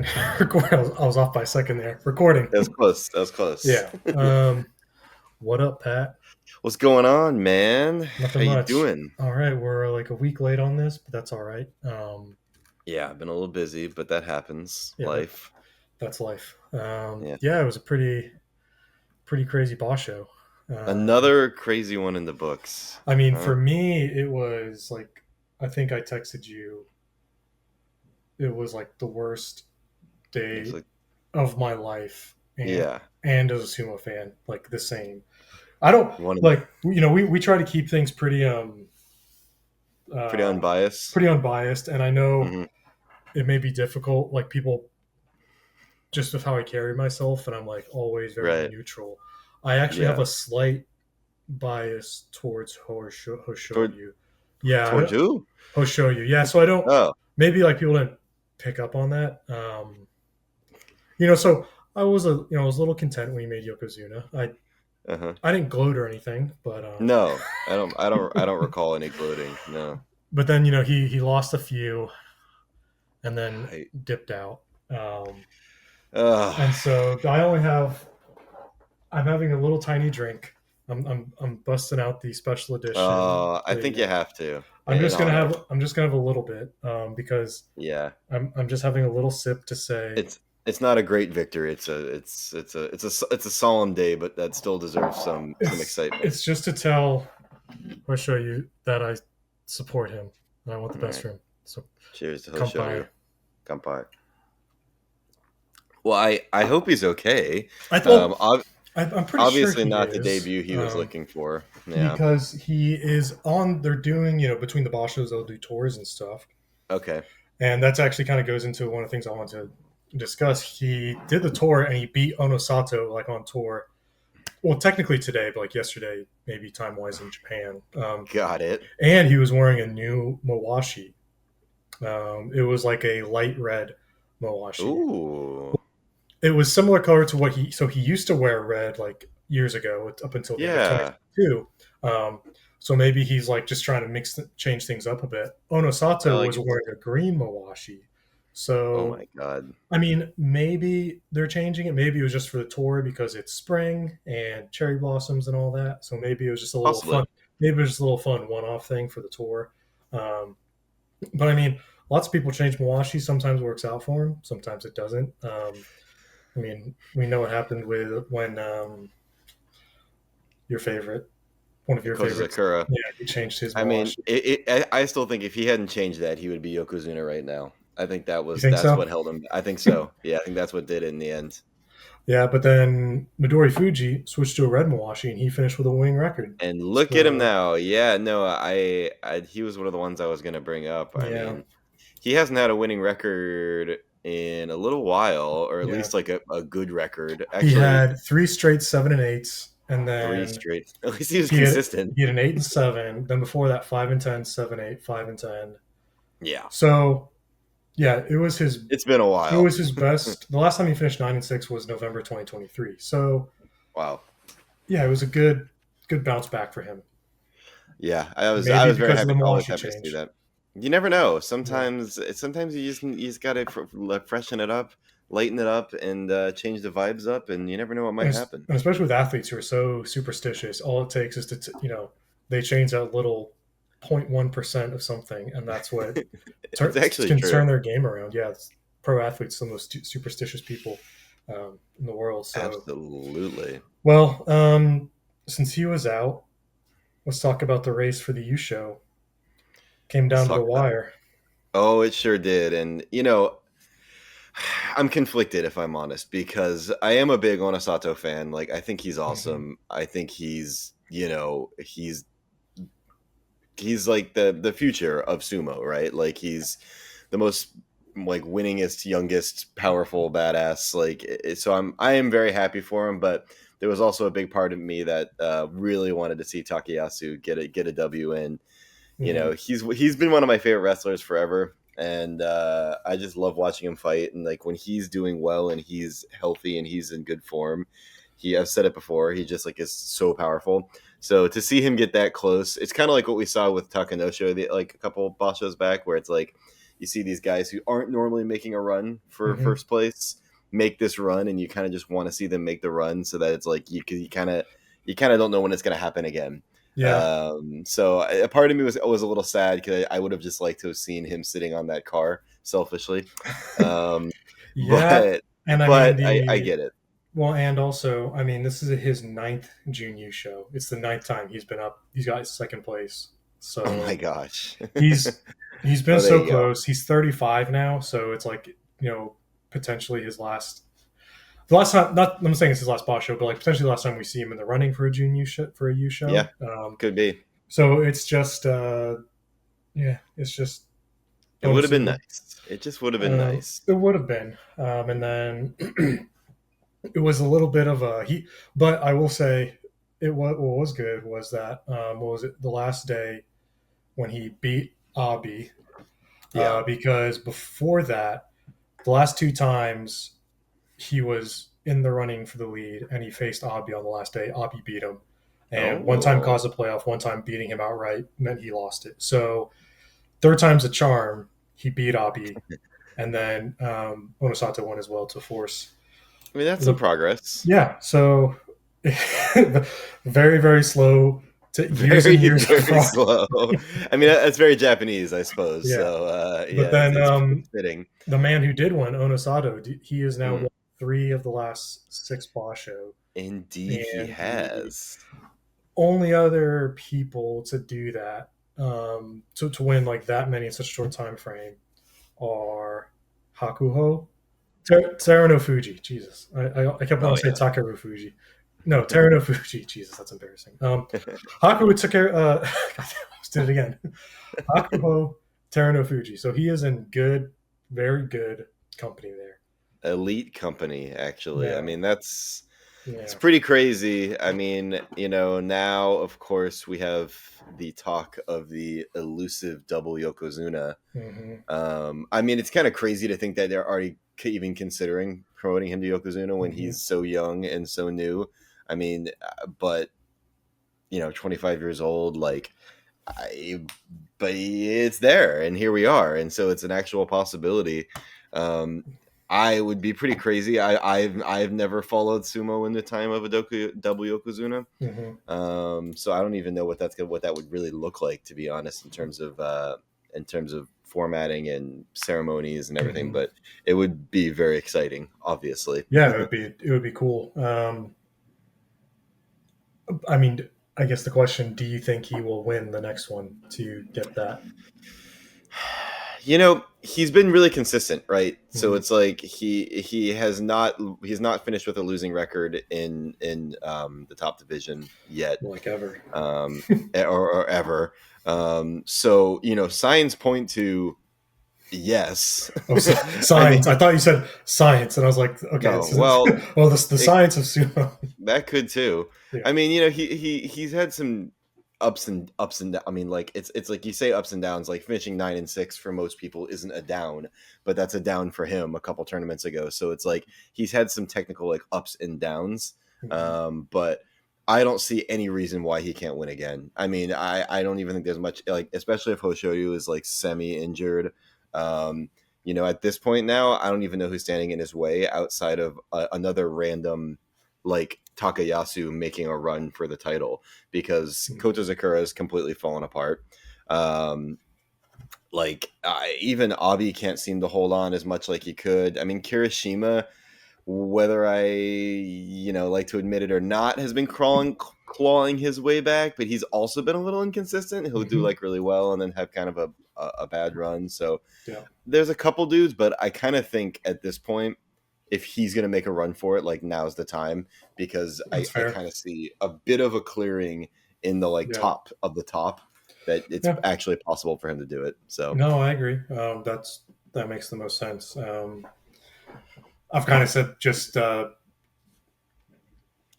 man. I was off by a second there. Recording. That was close. That was close. Yeah. What up, Pat? What's going on, man? How Nothing you much. doing? All right, we're like a week late on this, but that's all right. Yeah, I've been a little busy, but that happens. Yeah, Life. that's life. Yeah. Yeah, it was a pretty crazy boss show. Um, Another crazy one in the books. I mean, Huh? for me, it was like I think I texted you. It was like the worst It's day like, of my life, yeah, and as a sumo fan, like the same. I don't one of like we try to keep things pretty uh, unbiased. pretty unbiased, and I know Hmm. it may be difficult. Like people, just with how I carry myself, and I'm like always very Right. neutral. I actually have Yeah. a slight bias towards Toward Hoshoryu. Yeah, towards who? Hoshoryu. Yeah, so I don't. Oh. Maybe like people didn't pick up on that. So I was a little content when he made Yokozuna. Uh-huh. I didn't gloat or anything, but No, I don't recall any gloating. No. but then he lost a few and then I, dipped out. Um, uh, and so I'm having a little tiny drink. I'm busting out the special edition. I think you have to in honor. I'm just gonna have a little bit because Yeah. I'm just having a little sip to say It's not a great victory. It's a solemn day, but that still deserves some excitement. it's just to tell or show you that I support him and I want the All best right. for him. So Cheers to kampai. Hoshoryu. Kampai. Well, I hope he's okay. I Um, well, ob- I'm pretty sure Obviously he not the is. debut he was looking for. Yeah. Because he is on they're doing between the boss shows they'll do tours and stuff, Okay. and that's actually kind of goes into one of the things I want to discuss. He did the tour and he beat Onosato like on tour, well technically today, but like yesterday maybe time wise in Japan. Got it. And he was wearing a new mawashi. It was like a light red mawashi. Ooh. It was similar color to what he used to wear red like years ago up until the end of Yeah. 2022. So maybe he's like just trying to change things up a bit. I Onosato like was it. wearing a green mawashi. Oh So my God. I mean, maybe they're changing it. Maybe it was just for the tour because it's spring and cherry blossoms and all that. So maybe it was just a little fun. Possibly. Maybe it was just a little fun one-off thing for the tour. Um, but I mean, lots of people change mawashi. Sometimes it works out for them. Sometimes it doesn't. I mean, we know what happened with when your favorite, one of your Koza favorites, Sakura. yeah, he changed his I mean, mawashi. I still think if he hadn't changed that, he would be Yokozuna right now. I think You think that's so? what held him. I think so. Yeah, I think that's what did it in the end. Yeah, but then Midori Fuji switched to a red mawashi and he finished with a winning record. And look at him So now. Yeah, no, he was one of the ones I was going to bring up. I yeah, mean, he hasn't had a winning record in a little while, or at yeah. least like a good record. He Actually, had three straight 7 and 8s, and three then straight. At least he was he had consistent. he had an 8 and 7. Then before that, 5 and 10, 7, 8, 5 and 10. Yeah, So yeah, it's been a it while. was his best. The last time he finished 9 and 6 was November 2023. So Wow. yeah, it was a good bounce back for him. Yeah, I Maybe was very because of happy, the always Mawashi happy to see change. that. You never know. Yeah. Sometimes you just got to freshen it up, lighten it up, and change the vibes up, and you never know what might happen. And especially with athletes who are so superstitious, all it takes is they change that little 0.1% of something, and that's what It's actually can true. turn their game around. Yeah, pro athletes, some of the most superstitious people in the world. So, Absolutely. well, since he was out, let's talk about the race for the U show. Came Let's down to the talk about it. wire. Oh, it sure did. And, I'm conflicted if I'm honest, because I am a big Onosato fan. Like, I think he's Hmm. awesome. I think he's like the future of sumo, right? Like he's the most like winningest, youngest, powerful badass. Like so I am very happy for him, but there was also a big part of me that really wanted to see Takayasu get a W in. Hmm. He's been one of my favorite wrestlers forever, and I just love watching him fight. And like when he's doing well and he's healthy and he's in good form, I've said it before, he just like is so powerful. So to see him get that close, it's kind of like what we saw with Takanosho like a couple boss shows back, where it's like you see these guys who aren't normally making a run for Hmm. first place make this run, and you kind of just want to see them make the run so that it's like you kind of don't know when it's going to happen again. Yeah. So a part of me was a little sad because I would have just liked to have seen him sitting on that car selfishly. Um, Yeah. but And I mean, I get it. well, and also, I mean, this is his ninth Junyu show. It's the ninth time he's been up. He's got second place. Oh my So gosh. he's he's been Oh, there so you go. close. He's 35 now, so it's like, potentially his last. The last time, not I'm saying it's his last boss show, but like potentially the last time we see him in the running for a Junyu for a U Yeah, show. could be. So it's just, yeah, it's just It would have bonus. been nice. It just would have been nice. It would have been, and then it was a little bit of a he. But I will say, what was good was that, what was it, the last day when he beat Abi, Yeah. because before that, the last two times he was in the running for the lead and he faced Abi on the last day. Abi beat him, and one time Oh. caused a playoff, one time beating him outright meant he lost it. So third time's a charm. He beat Abi, and then Onosato won as well to force I mean, that's some the. progress. Yeah, so very very slow to years and Very, years of very progress. slow. I mean, that's very Japanese, I suppose. Yeah, So, but yeah, then it's fitting. the man who did win, Onosato, he has now Mm. won three of the last six Basho, Indeed, he and the has. only other people to do that, to win like that many in such a short time frame, are Hakuho, Teru no Fuji. Jesus, I kept Oh wanting to say yeah. Takaru Fuji. No, Teru no Fuji. Jesus, that's embarrassing. Hakuho took care. God, I just did it again. Hakuho, Teru no Fuji. So he is in good, very good company there. Elite company, actually. I Yeah, mean, that's it's yeah. pretty crazy. I mean, now of course we have the talk of the elusive double Yokozuna. Hmm. I mean, it's kind of crazy to think that they're already even considering promoting him to Yokozuna when Hmm. he's so young and so new. I mean, but 25 years old, like, I, but it's there, and here we are, and so it's an actual possibility. Um, I would be pretty crazy. I've never followed sumo in the time of a double Yokozuna, Hmm. so I don't even know what that would really look like, to be honest, in terms of formatting and ceremonies and everything. Hmm. But it would be very exciting, obviously. Yeah, it would be cool. I mean, I guess the question: do you think he will win the next one to get that? He's been really consistent, right? So Hmm. it's like he's not finished with a losing record in the top division yet, Like ever? um, or ever. So signs point to yes. Oh, I science. I mean, thought you said science, and I was like, okay, no, it's well, well, the it, science of sumo. that could too. Yeah. I mean, he's had some ups and I mean, like it's like you say ups and downs. Like finishing 9-6 for most people isn't a down, but that's a down for him a couple tournaments ago. So it's like he's had some technical like ups and downs. Hmm. But I don't see any reason why he can't win again. I mean, I don't even think there's much, like, especially if Hoshoryu is like semi injured. Um, at this point now, I don't even know who's standing in his way outside of another random like Takayasu making a run for the title, because Kota Zakura has completely fallen apart. Um, even Abi can't seem to hold on as much like he could. I mean, Kirishima, whether I like to admit it or not, has been clawing his way back, but he's also been a little inconsistent. He'll do Hmm. like really well and then have kind of a bad run. So Yeah, there's a couple dudes, but I kind of think at this point, if he's going to make a run for it, like now's the time, because that's I fair. kind of see a bit of a clearing in the like Yeah, top of the top, that it's yeah. actually possible for him to do it. So No, I agree. That makes the most sense. I've kind of said just,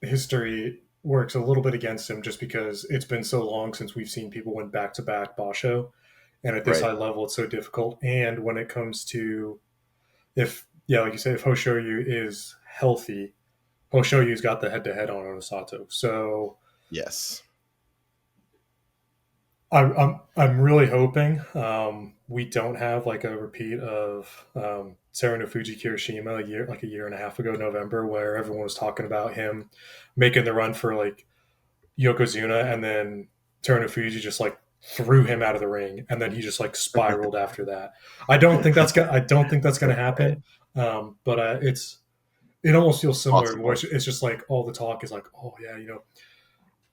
history works a little bit against him just because it's been so long since we've seen people win back to back Basho, and at this right, high level, it's so difficult. And when it comes to, if yeah, like you say, if Hoshoryu is healthy, Hoshoryu's got the head to head on Onosato. So yes, I'm really hoping we don't have like a repeat of Terunofuji Kirishima a year and a half ago, November, where everyone was talking about him making the run for like Yokozuna, and then Terunofuji just like threw him out of the ring, and then he just like spiraled after that. I don't think that's gonna Right. happen. But it almost feels similar, where Possible. it's just like all the talk is like, oh yeah,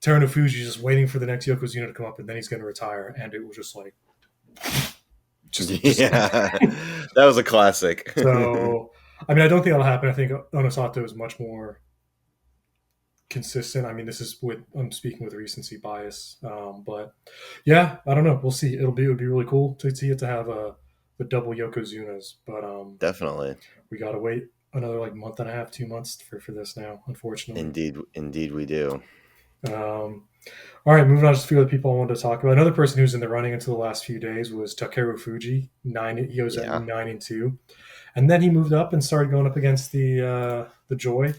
Terunofuji just waiting for the next Yokozuna to come up, and then he's going to retire, and it was just like just Yeah. That was a classic. so. I mean, I don't think that'll happen. I think Onosato is much more consistent. I mean, this is with I'm speaking with recency bias, but yeah, I don't know. We'll see. It would be really cool to see it to have the double Yokozunas, but Definitely. we got to wait another like month and a half, 2 months for this now, unfortunately. Indeed we do. Um, All right, moving on to a few other people I wanted to talk about. Another person who's in the running until the last few days was Takeru Fuji. He was at Yeah. 9-2, and then he moved up and started going up against the Joy,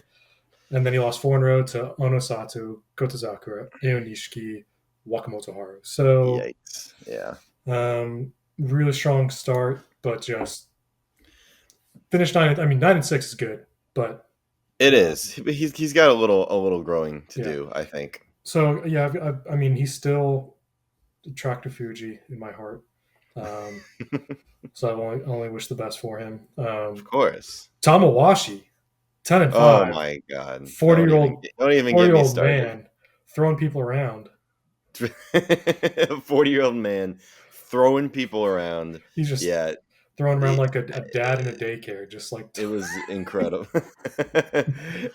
and then he lost 4 in a row to Onosato, Kotozakura, Eonishiki, Wakamoto Haru. So Yikes. Yeah. really strong start, but just finished nine. I mean, 9-6 is good, but It um, is. He's got a little growing to yeah. do, I think. So yeah, I mean, he's still attractive Fuji in my heart. Um, So I only wish the best for him. Of course. Tamawashi, 10 and Oh 5, my god. 40 year old Don't even get 40 year me old started. man throwing people around. 40-year-old man throwing people around. He's just Yeah, throwing around it, like a dad in a daycare, just like it was incredible.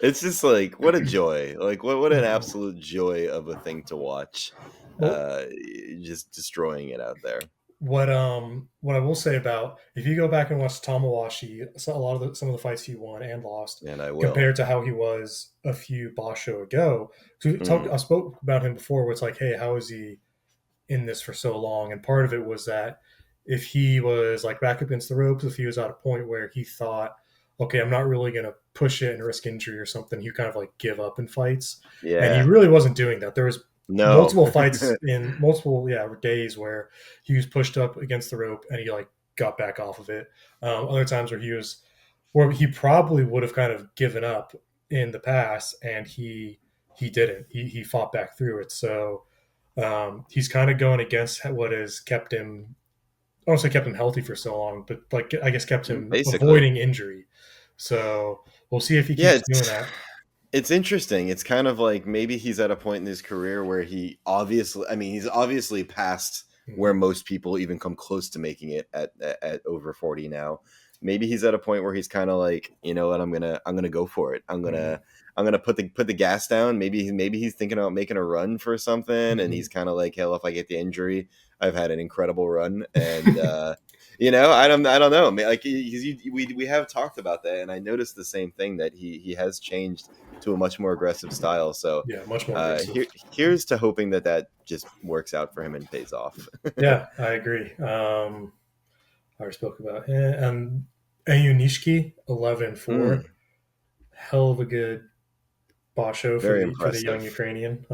It's just like what a joy. Like what an absolute joy of a thing to watch. well, Uh just destroying it out there. what I will say about if you go back and watch Tamawashi, so a lot of some of the fights he won and lost And I will. compared to how he was a few Basho ago. Mm, I spoke about him before, where it's like, hey, how is he in this for so long? And part of it was that if he was like back against the ropes, if he was at a point where he thought, okay, I'm not really going to push it and risk injury or something, he kind of like give up in fights. And he yeah. really wasn't doing that. There was No. multiple fights in multiple days where he was pushed up against the rope and he like got back off of it. Other times where he probably would have kind of given up in the past, and he didn't. He fought back through it. So he's kind of going against what has kept him, I don't say kept him healthy for so long, but like I guess kept him Basically. avoiding injury. So we'll see if he Yeah, keeps doing that. it's interesting. It's kind of like maybe he's at a point in his career where he's obviously past where Mm-hmm. most people even come close to making it at over 40 now. Maybe he's at a point where he's kind of like, you know what, I'm going to go for it. Mm-hmm. I'm going to put the gas down. Maybe he's thinking about making a run for something and he's kind of like, hell, if I get the injury, I've had an incredible run and I don't know. Like we have talked about that, and I noticed the same thing that he has changed to a much more aggressive style. So Yeah, much more aggressive. here's to hoping that just works out for him and pays off. Yeah, I agree. I already spoke about and Ayu Nishiki 11-4, Mm, hell of a good basho very for the young impressive. Ukrainian.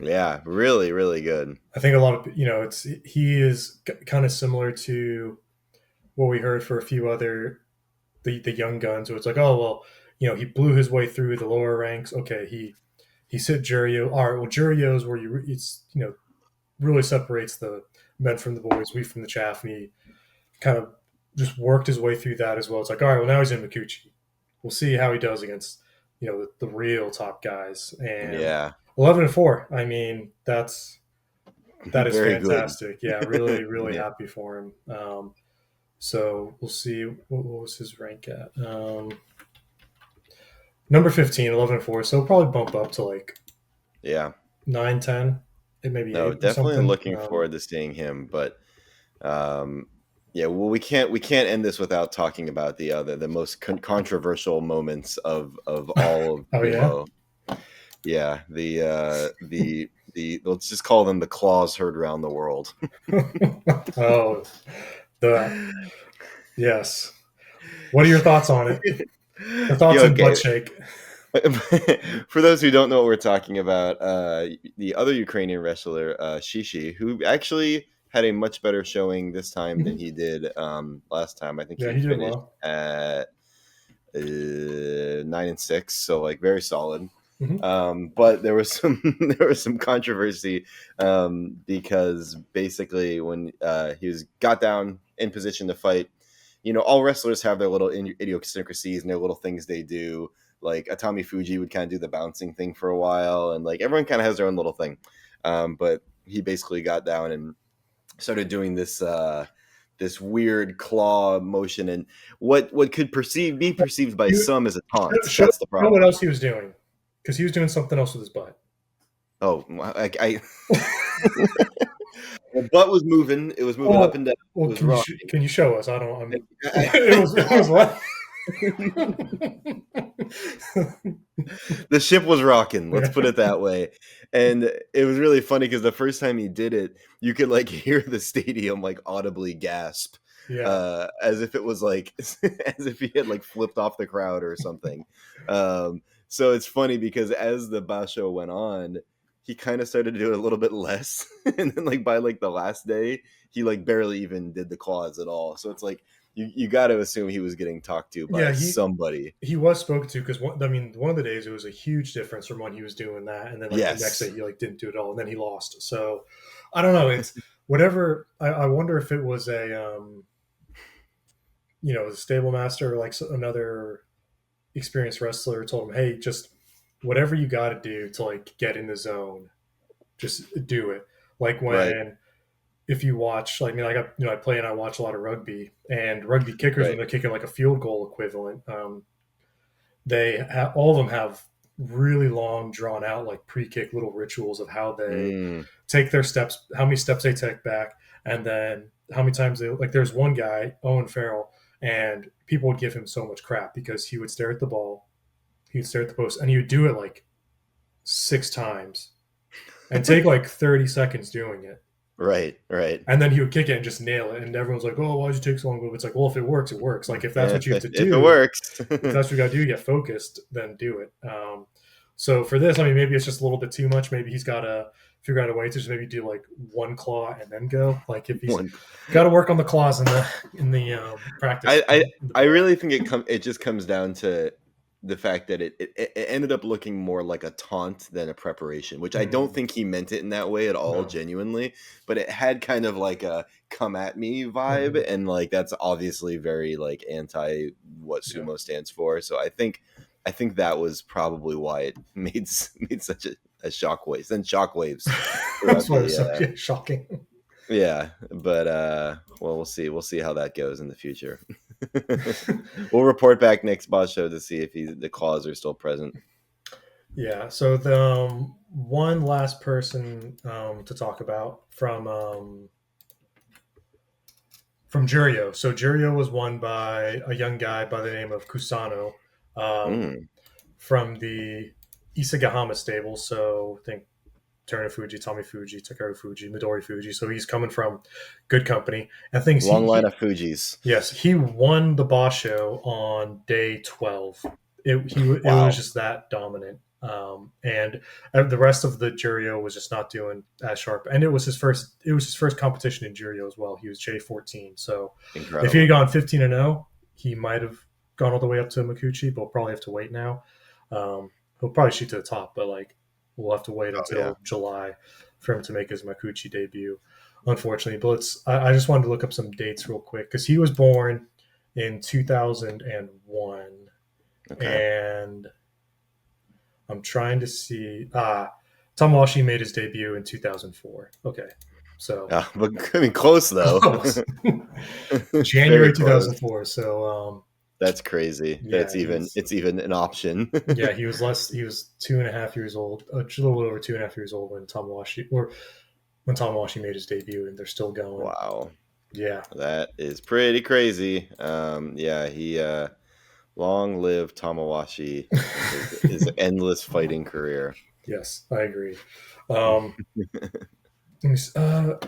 Yeah, really, really good. I think a lot of it's he is kind of similar to what we heard for a few other the young guns, where it's like, oh well, he blew his way through the lower ranks. Okay, he hit Juryo. All right, well Juryo is where it's really separates the men from the boys, wheat from the chaff, and he kind of just worked his way through that as well. It's like, all right, well now he's in Mikuchi. We'll see how he does against the real top guys. And Yeah, 11-4. I mean, that is very good. fantastic. Yeah, really, really Yeah, happy for him. So we'll see what was his rank at. Number 15, 11-4. So we'll probably bump up to like yeah. 9-10, and maybe No, 8 or definitely something. looking forward to seeing him, but um, yeah, well, we can't end this without talking about the most controversial moments of all of Oh yeah. Sumo. Yeah, the let's just call them the claws heard around the world. Oh, the yes. What are your thoughts on it? Your thoughts Yeah, and butt okay, shake. For those who don't know what we're talking about, the other Ukrainian wrestler, Shishi, who actually had a much better showing this time than Mhm. he did last time. I think Yeah, he he did finished well. at 9-6, so like very solid. Hmm. But there was some there was some controversy because basically when he was got down in position to fight, all wrestlers have their little idiosyncrasies and their little things they do. Like Atami Fuji would kind of do the bouncing thing for a while, and like everyone kind of has their own little thing. But he basically got down and started doing this weird claw motion, and what could be perceived by You, some as a taunt. show That's the what problem. else he was doing, because he was doing something else with his butt. Oh, I the butt was moving. It was moving up Well, and down. It well, was rocking. can you show us? I don't. I- It was what? the ship was rocking. Let's put Okay. it that way. And it was really funny because the first time he did it, you could like hear the stadium like audibly gasp, Yeah, as if it was like as if he had like flipped off the crowd or something. So it's funny because as the Basho went on, he kind of started to do it a little bit less, and then like by like the last day, he like barely even did the claws at all. So it's like you got to assume he was getting talked to by yeah. somebody. He was spoken to, because I mean, one of the days it was a huge difference from when he was doing that, and then like the next day Yes. he like didn't do it all, and then he lost. So I don't know. It's whatever. I wonder if it was a stable master or like another experienced wrestler told him, hey, just whatever you got to do to like get in the zone, just do it. Like Right. when if you watch, like, I mean, I play and I watch a lot of rugby, and rugby kickers when Right. they're kicking like a field goal equivalent, all of them have really long, drawn out like pre-kick little rituals of how they Mm, take their steps, how many steps they take back, and then how many times they like. There's one guy, Owen Farrell, and people would give him so much crap because he would stare at the ball, he would stare at the post, and he would do it like 6 times and take like 30 seconds doing it. right. Right. And then he would kick it and just nail it. And everyone's like, oh, why'd you take so long? But it's like, well, if it works, it works. Like, if that's what you have to If it do, works. if that's what you got to do, get focused, then do it. So for this, I mean, maybe it's just a little bit too much. Maybe he's got to figure out a way to just maybe do like one claw and then go. Like, if he's One. got to work on the claws in the practice I, I in the I butt. really think it just comes down to the fact that it ended up looking more like a taunt than a preparation, which I don't Mm, think he meant it in that way at all, no. genuinely. But it had kind of like a come at me vibe, Hmm. and like that's obviously very like anti what Yeah. sumo stands for. So I think that was probably why it made such a shockwave, send shockwaves That's throughout why it was the so shocking. yeah, but well, we'll see how that goes in the future. We'll report back next boss show to see if the claws are still present. Yeah. So the one last person to talk about from Jurio. So Jurio was won by a young guy by the name of Kusano, um, Mm, from the Isagahama stable. So I think Turner Fuji, Tommy Fuji, Takaru Fuji, Midori Fuji. So he's coming from good company. And things long line of Fuji's. yes, he won the boss show on day 12. It was Wow. just that dominant. And the rest of the Jurio was just not doing as sharp. And it was his first competition in Jurio as well. He was J14. So if he had Incredible. gone 15-0, he might have gone all the way up to Makuchi, but we'll probably have to wait now. He'll probably shoot to the top, but like we'll have to wait Oh yeah. until July for him to make his Makuchi debut, unfortunately. But I just wanted to look up some dates real quick because he was born in 2001, Okay. and I'm trying to see. Tamawashi made his debut in 2004. Okay, so But I mean, close though. close. Very January close. 2004. So That's crazy. yeah, That's he even was. it's even an option. Yeah, he was less. He was 2.5 years old, just a little over 2.5 years old when Tamawashi made his debut, and they're still going. Wow. Yeah. That is pretty crazy. Yeah, he long live Tamawashi and his endless fighting career. Yes, I agree. Um,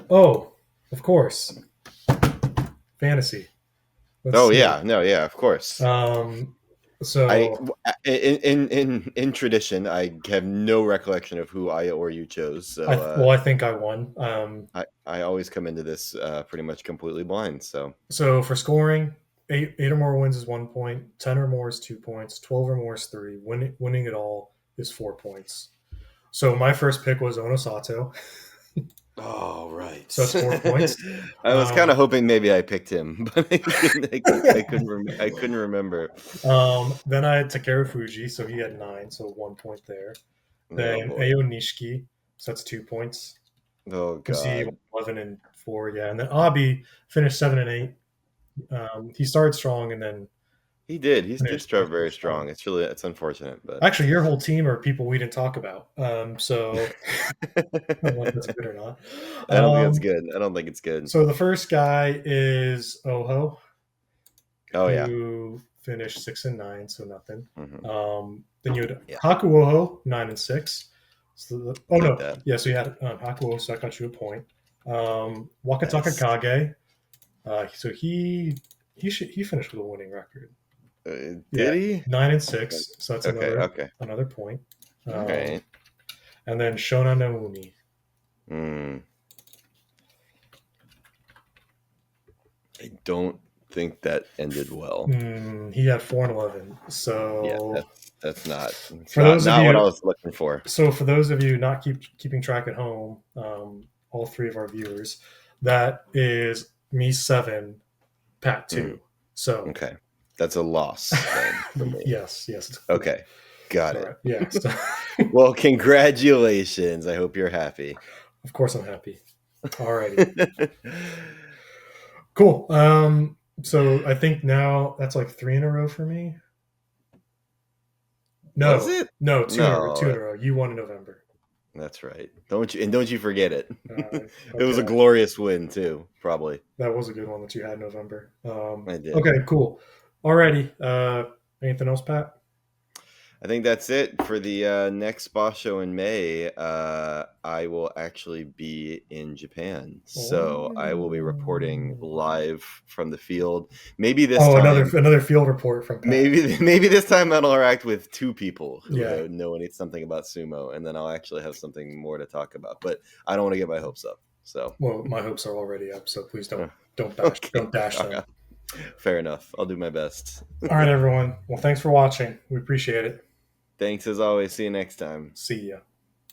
oh, of course, fantasy. Let's Oh see. yeah, no, yeah, of course. Um, I So in tradition, I have no recollection of who I or you chose. So I think I won. I always come into this pretty much completely blind. So So for scoring, eight or more wins is 1 point. 10 or more is 2 points. 12 or more is three. Winning it all is 4 points. So my first pick was Onosato. oh right, So that's 4 points. I was kind of Um, hoping maybe I picked him, but I couldn't remember. then I had Takeru Fuji, so he had nine, so 1 point there. Oh Then boy. Ao Nishiki, so that's 2 points. Oh Because he god. 11 and 4, yeah. And then Abi finished 7 and 8. He started strong and then He did. He did finished start finished very pretty strong. strong. It's unfortunate, but Actually, your whole team are people we didn't talk about. So I don't know if that's good or not. I don't think it's Um, good. I don't think it's good. so the first guy is Oho, Oh yeah. who finished 6 and 9, so nothing. Hmm. Then you had Yeah. Hakuoho, 9 and 6. So oh Hate no, that. yeah. So you had Hakuoho, so I got you a point. Wakataka Nice. Kage, so he finished with a winning record. Yeah, Did he? 9 and 6, so that's Okay. Okay. another point. All Um, right. and then Shona Naomi. Mm, I don't think that ended well. He had 4 and 11. Yeah, So that's not for those of not what I you, was looking for. not keeping track at home, all three of our viewers, that is me 7, Pat Mm, 2. So okay, that's a loss then for me. yes, it's Okay, got all it. right. Yeah, so, Well, congratulations. I hope you're happy. of course I'm happy. Alrighty, cool. So I think now that's like three in a row for me. Was No, it? no, two in a row. Two No, in a row. You won in November. that's right. Don't you forget it. It was a Okay, glorious win too, probably. that was a good one that you had in November. I did. Okay, cool. Alrighty. Anything else, Pat? I think that's it for the next boss show in May. I will actually be in Japan, so I will be reporting Oh, live from the field. Maybe this oh, another time, another field report from Pat. maybe this time I'll interact with two people who Yeah. know something about sumo, and then I'll actually have something more to talk about. But I don't want to get my hopes up. So Well, my hopes are already up, so please uh, don't okay, dash them. fair enough. I'll do my best. All right, everyone. Well, thanks for watching. We appreciate it. Thanks as always. See you next time. See ya.